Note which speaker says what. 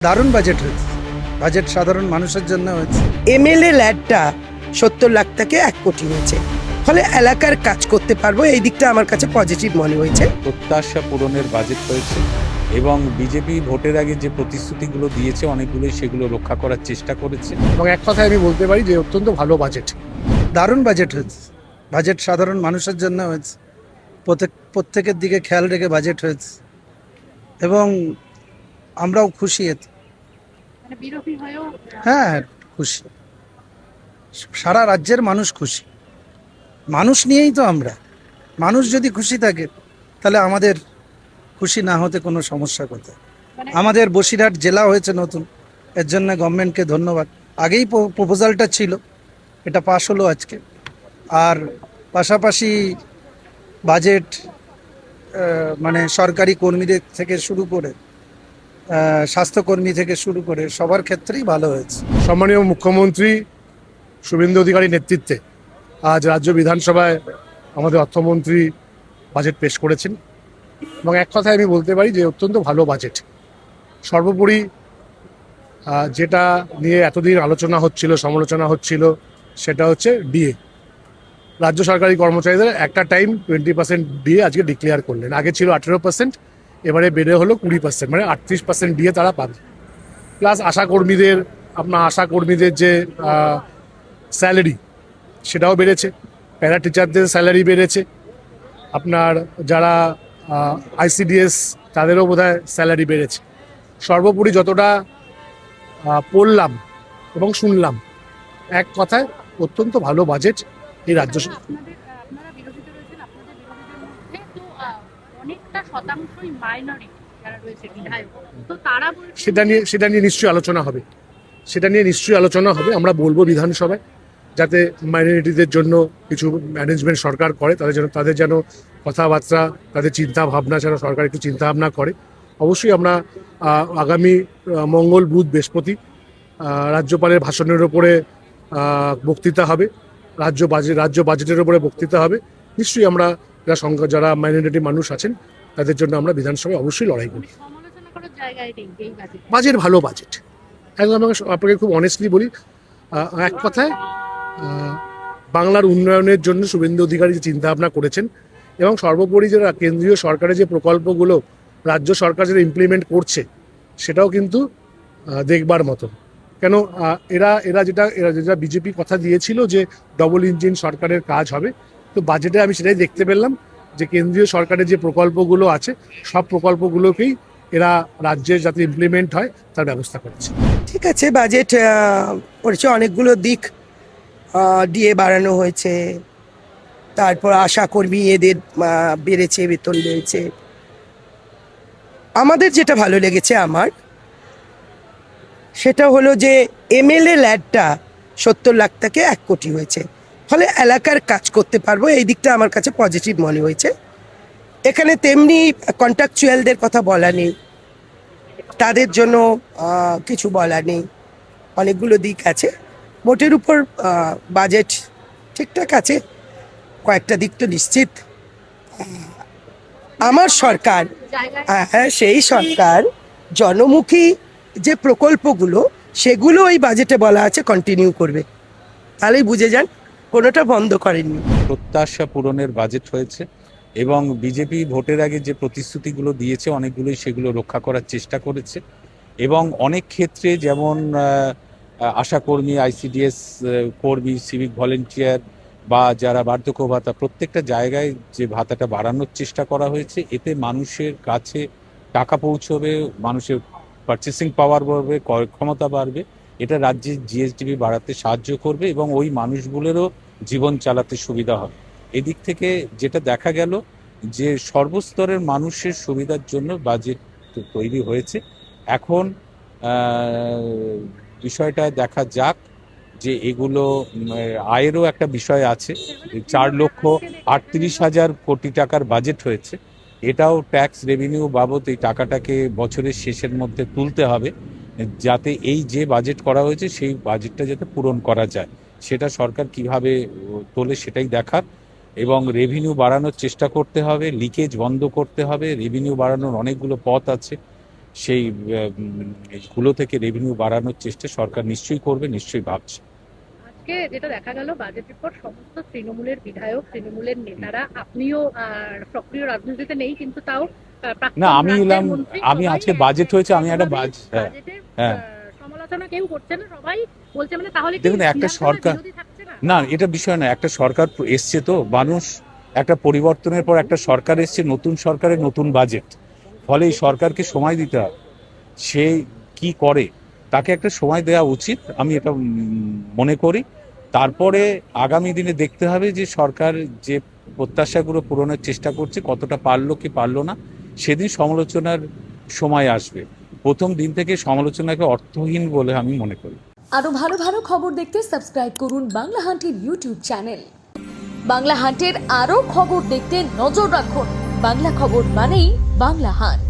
Speaker 1: দারুণ বাজেট হয়েছে। বাজেট সাধারণ মানুষের জন্য হয়েছে।
Speaker 2: এমএলএ ল্যাডটা 70 লাখ থেকে 1 কোটি হয়েছে, ফলে এলাকার কাজ করতে পারবো। এই দিকটা আমার কাছে পজিটিভ মনে হয়েছে।
Speaker 3: প্রত্যাশা পূরণের বাজেট হয়েছে এবং বিজেপি ভোটের আগে যে প্রতিশ্রুতিগুলো দিয়েছে অনেকগুলোই সেগুলো রক্ষা করার চেষ্টা করেছে।
Speaker 4: এবং এক কথায় আমি বলতে পারি যে অত্যন্ত ভালো বাজেট।
Speaker 1: দারুণ বাজেট হয়েছে। বাজেট সাধারণ মানুষের জন্য হয়েছে। প্রত্যেকের দিকে খেয়াল রেখে বাজেট হয়েছে এবং আমরাও খুশি এতে। হ্যাঁ, খুশি। সারা রাজ্যের মানুষ খুশি। মানুষ নিয়েই তো আমরা। মানুষ যদি খুশি থাকে তাহলে আমাদের খুশি না হতে কোনো সমস্যা কোথায়। আমাদের বসিরহাট জেলা হয়েছে নতুন, এর জন্য গভর্নমেন্টকে ধন্যবাদ। আগেই প্রপোজালটা ছিল, এটা পাশ হলো আজকে। আর পাশাপাশি বাজেট মানে সরকারি কর্মীদের থেকে শুরু করে স্বাস্থ্যকর্মী থেকে শুরু করে সবার ক্ষেত্রেই ভালো হয়েছে।
Speaker 4: সম্মানীয় মুখ্যমন্ত্রী শুভেন্দু অধিকারীর নেতৃত্বে আজ রাজ্য বিধানসভায় আমাদের অর্থমন্ত্রী বাজেট পেশ করেছেন এবং এক কথায় আমি বলতে পারি যে অত্যন্ত ভালো বাজেট। সর্বোপরি যেটা নিয়ে এতদিন আলোচনা হচ্ছিল, সমালোচনা হচ্ছিল, সেটা হচ্ছে ডিএ। রাজ্য সরকারি কর্মচারীদের একটা টাইম 20% ডিএ আজকে ডিক্লেয়ার করলেন। আগে ছিল 18%, এবারে বেড়ে হলো 20%, মানে 38% ডিএ তারা পাবে। প্লাস আশাকর্মীদের যে স্যালারি সেটাও বেড়েছে, প্যারা টিচারদের স্যালারি বেড়েছে, আপনার যারা আইসিডিএস তাদেরও বোধহয় স্যালারি বেড়েছে। সর্বোপরি যতটা পড়লাম এবং শুনলাম, এক কথায় অত্যন্ত ভালো বাজেট এই রাজ্য। সেটা নিয়ে নিশ্চয়ই আলোচনা হবে। আমরা বলবো বিধানসভায় যাতে মাইনরিটিদের জন্য কিছু ম্যানেজমেন্ট সরকার করে, তাদের যেন কথাবার্তা, তাদের চিন্তা ভাবনা যেন সরকার একটু চিন্তা ভাবনা করে। অবশ্যই আমরা আগামী মঙ্গল, বুধ, বৃহস্পতি রাজ্যপালের ভাষণের ওপরে বক্তৃতা হবে, রাজ্য বাজেটের উপরে বক্তৃতা হবে। নিশ্চয়ই আমরা যারা মাইনরিটি মানুষ আছেন তাদের জন্য আমরা বিধানসভায় অবশ্যই লড়াই করি। বাজেট ভালো বাজেট, একদম আপনাকে খুব অনেস্টলি বলি। এক কথায় বাংলার উন্নয়নের জন্য শুভেন্দু অধিকারী যে চিন্তা ভাবনা করেছেন এবং সর্বোপরি যারা কেন্দ্রীয় সরকারের যে প্রকল্পগুলো রাজ্য সরকার যেটা ইমপ্লিমেন্ট করছে সেটাও কিন্তু দেখবার মতো। কেন এরা যেটা বিজেপি কথা দিয়েছিল যে ডবল ইঞ্জিন সরকারের কাজ হবে, তো বাজেটে আমি সেটাই দেখতে পেলাম যে কেন্দ্রীয় সরকারের যে প্রকল্পগুলো আছে সব প্রকল্পগুলোকেই এরা রাজ্যে যাতে ইমপ্লিমেন্ট হয় তার ব্যবস্থা করছে।
Speaker 2: ঠিক আছে, বাজেট করেছে অনেকগুলো দিক। ডিএ বাড়ানো হয়েছে, তারপর আশাকর্মী এদের বেড়েছে, বেতন বেড়েছে। আমাদের যেটা ভালো লেগেছে সেটা হলো যে এমএলএ ল্যাডটা 70 লাখ থেকে 1 কোটি হয়েছে, ফলে এলাকার কাজ করতে পারবো। এই দিকটা আমার কাছে পজিটিভ মনে হয়েছে। এখানে তেমনি কন্ট্রাকচুয়ালদের কথা বলা নেই, তাদের জন্য কিছু বলা নেই। অনেকগুলো দিক আছে। মোটের উপর বাজেট ঠিকঠাক আছে। কয়েকটা দিক তো নিশ্চিত আমার সরকার, সেই সরকার জনমুখী যে প্রকল্পগুলো সেগুলো এই বাজেটে বলা আছে কন্টিনিউ করবে। তাহলেই বুঝে যান কোনোটা বন্ধ করেননি।
Speaker 3: প্রত্যাশা পূরণের বাজেট হয়েছে এবং বিজেপি ভোটের আগে যে প্রতিশ্রুতিগুলো দিয়েছে অনেকগুলোই সেগুলো রক্ষা করার চেষ্টা করেছে এবং অনেক ক্ষেত্রে যেমন আশাকর্মী, আইসিডিএস কর্মী, সিভিক ভলেন্টিয়ার বা যারা বার্ধক্য ভাতা, প্রত্যেকটা জায়গায় যে ভাতাটা বাড়ানোর চেষ্টা করা হয়েছে, এতে মানুষের কাছে টাকা পৌঁছবে, মানুষের পারচেসিং পাওয়ার বাড়বে, ক্রয় ক্ষমতা বাড়বে। এটা রাজ্যের জিএসডিপি বাড়াতে সাহায্য করবে এবং ওই মানুষগুলোরও জীবন চালাতে সুবিধা হবে। এদিক থেকে যেটা দেখা গেল যে সর্বস্তরের মানুষের সুবিধার জন্য বাজেট তৈরি হয়েছে। এখন বিষয়টা দেখা যাক যে এগুলো আয়েরও একটা বিষয় আছে। 4,38,000 কোটি টাকার বাজেট হয়েছে। এটাও ট্যাক্স রেভিনিউ বাবদ এই টাকাটাকে বছরের শেষের মধ্যে তুলতে হবে, যাতে এই যে বাজেট করা হয়েছে সেই বাজেটটা যাতে পূরণ করা যায়। সেটা সরকার কিভাবে তোলে সেটাই দেখার, এবং রেভিনিউ বাড়ানোর চেষ্টা করতে হবে, লিকেজ বন্ধ করতে হবে। রেভিনিউ বাড়ানোর অনেকগুলো পথ আছে, সেই গুলো থেকে রেভিনিউ বাড়ানোর চেষ্টা সরকার নিশ্চয়ই করবে, নিশ্চয়ই ভাবছে।
Speaker 5: আজকে যেটা দেখা গেল বাজেটের পর সমস্ত তৃণমূলের বিধায়ক, তৃণমূলের নেতারা, আপনিও সক্রিয় রাজনীতিতে নেই কিন্তু তাও প্রাক্তন
Speaker 3: না, আমি
Speaker 5: রাজ্যের
Speaker 3: এলাম,
Speaker 5: মন্ত্রী
Speaker 3: আমি
Speaker 5: সবাই
Speaker 3: আজকে বাজেট হয়েছে, আমি একটা
Speaker 5: বাজেটের
Speaker 3: হ্যাঁ।
Speaker 5: সমালোচনা কেউ করছে না, সবাই বলছে মানে তাহলে কি
Speaker 3: দেখুন, একটা
Speaker 5: বিধানসভায়
Speaker 3: সরকার,
Speaker 5: বিরোধী থাকছে না?
Speaker 3: না এটা বিষয় না, একটা সরকার এসছে, তো মানুষ একটা পরিবর্তনের পর একটা সরকার এসছে, নতুন সরকারের নতুন বাজেট, ফলে এই সরকারকে সময় দিতে হবে। সে কি করে তাকে একটা সময় দেওয়া উচিত, আমি এটা মনে করি। তারপরে আগামী দিনে দেখতে হবে যে সরকার যে প্রত্যাশাগুলো পূরণের চেষ্টা করছে কতটা পারলো কি পারলো না, সেদিন সমালোচনার সময় আসবে। প্রথম দিন থেকে সমালোচনাকে অর্থহীন বলে আমি মনে করি।
Speaker 6: আরো ভালো ভালো খবর দেখতে সাবস্ক্রাইব করুন বাংলা হান্টের ইউটিউব চ্যানেল। বাংলা হান্টের আরো খবর দেখতে নজর রাখুন। বাংলা খবর মানেই বাংলা হান্ট।